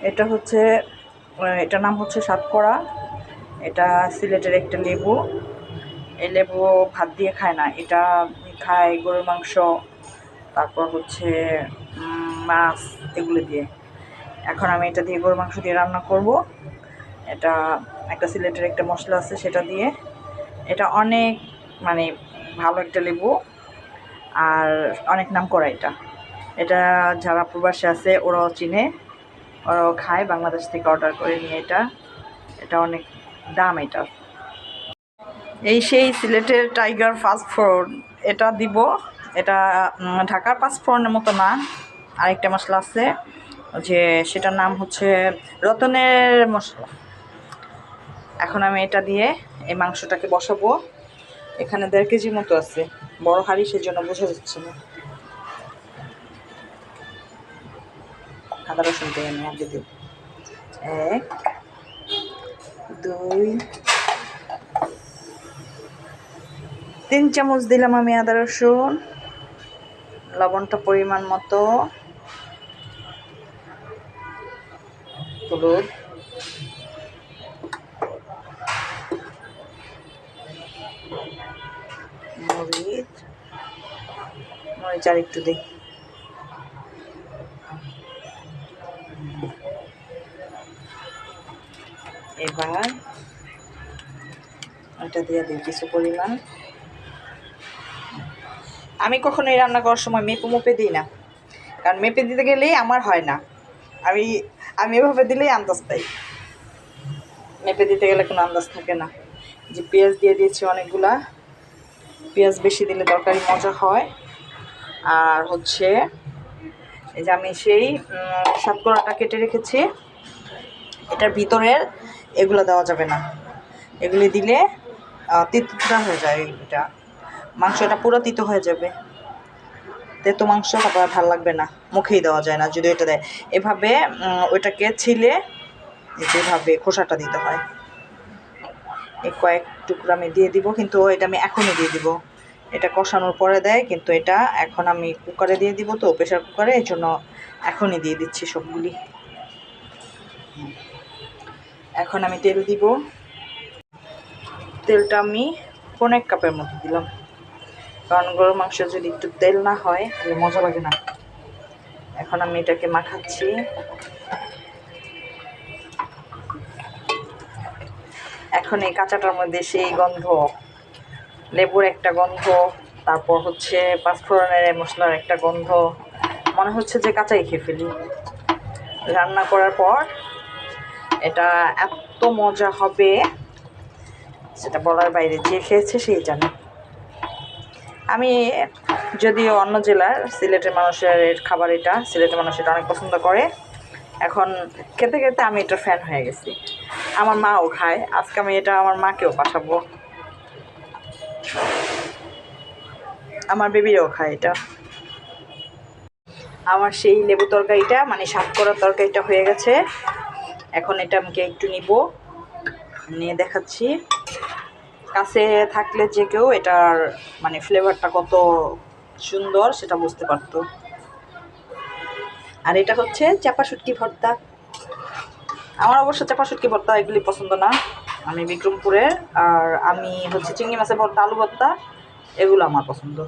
এটা হচ্ছে এটার নাম হচ্ছে সাতকরা। এটা সিলেটের একটা লেবু। এই লেবু ভাত দিয়ে খায় না, এটা খায় গরুর মাংস, তারপর হচ্ছে মাছ, এগুলো দিয়ে। এখন আমি এটা দিয়ে গরুর মাংস দিয়ে রান্না করব। এটা একটা সিলেটের একটা মশলা আছে সেটা দিয়ে। এটা অনেক মানে ভালো একটা লেবু, আর অনেক নাম করা এটা। এটা যারা প্রবাসী আছে ওরাও চিনে, ওরাও খায়, বাংলাদেশ থেকে অর্ডার করে নিয়ে। এটা এটা অনেক দাম এটা। এই সেই সিলেটের টাইগার ফাস্টফুড, এটা দিব। এটা ঢাকার পাঁচফোড়নের মতো না, আরেকটা মশলা আছে যে সেটার নাম হচ্ছে রতনের মশলা। এখন আমি এটা দিয়ে এই মাংসটাকে বসাবো। এখানে 1.5 কেজি মতো আছে, বড় হাঁড়ি, সেজন্য বোঝা যাচ্ছে না। আদা রসুন দিয়ে আমি আগে দিই 1 2 3 চামচ দিলাম আমি আদা রসুন। লবণটা পরিমাণ মতো, হলুদ, মরিচ আর একটু দিই। এবার এটা দিয়ে দিই কিছু পরিমাণ। আমি কখনো এই রান্না করার সময় মেপে মুপে দিই না, কারণ মেপে দিতে গেলেই আমার হয় না। আমি আমি এভাবে দিলেই আন্দাজ পাই, মেপে দিতে গেলে কোনো আন্দাজ থাকে না। যে পেঁয়াজ দিয়ে দিয়েছি অনেকগুলা, পেঁয়াজ বেশি দিলে তরকারি মজা হয়। আর হচ্ছে এই যে আমি সেই সাতকরাটা কেটে রেখেছি, এটার ভিতরের এগুলো দেওয়া যাবে না, এগুলি দিলে তিতটা হয়ে যায়। এটা মাংসটা পুরো তিতো হয়ে যাবে, তেতো মাংস আবার ভালো লাগবে না, মুখেই দেওয়া যায় না যদি এটা দেয়। এভাবে ওইটাকে ছিলে যেভাবে খোসাটা দিতে হয়। এই কয়েক টুকরা আমি দিয়ে দিব, কিন্তু এটা আমি এখনই দিয়ে দিব। এটা কষানোর পরে দেয়, কিন্তু এটা এখন আমি কুকারে দিয়ে দিব, তো প্রেশার কুকারে, এই জন্য এখনই দিয়ে দিচ্ছি সবগুলি। এখন আমি তেল দিব। তেলটা আমি 1.5 কাপের মতো দিলাম, কারণ গরুর মাংস যদি একটু তেল না হয় তাহলে মজা লাগে না। এখন আমি এটাকে মাখাচ্ছি। এখন এই কাঁচাটার মধ্যে সেই গন্ধ, লেবুর একটা গন্ধ, তারপর হচ্ছে পাঁচফোড়নের মশলার একটা গন্ধ, মনে হচ্ছে যে কাঁচাই খেয়ে ফেলি। রান্না করার পর এটা এত মজা হবে সেটা বলার বাইরে, যে খেয়েছে সেই জানে। আমি যদিও অন্য জেলার, সিলেটের মানুষের খাবার এটা, সিলেটের মানুষ এটা অনেক পছন্দ করে। এখন খেতে খেতে আমি এটার ফ্যান হয়ে গেছি। আমার মাও খায়, আজকে আমি এটা আমার মাকেও পাঠাবো, আমার বেবিরাও খায় এটা। আমার সেই লেবু তরকারিটা মানে সাতকরা তরকারিটা হয়ে গেছে। এখন এটা আমাকে একটু নিব, নিয়ে দেখাচ্ছি। কাছে থাকলে যে কেউ এটার মানে ফ্লেভারটা কত সুন্দর সেটা বুঝতে পারতো। আর এটা হচ্ছে চাপা শুটকি ভর্তা। আমার অবশ্য চাপা শুটকি ভর্তা এগুলি পছন্দ না, আমি বিক্রমপুরের। আর আমি হচ্ছে চিংড়ি মাছের ভর্তা, আলু ভর্তা, এগুলো আমার পছন্দ।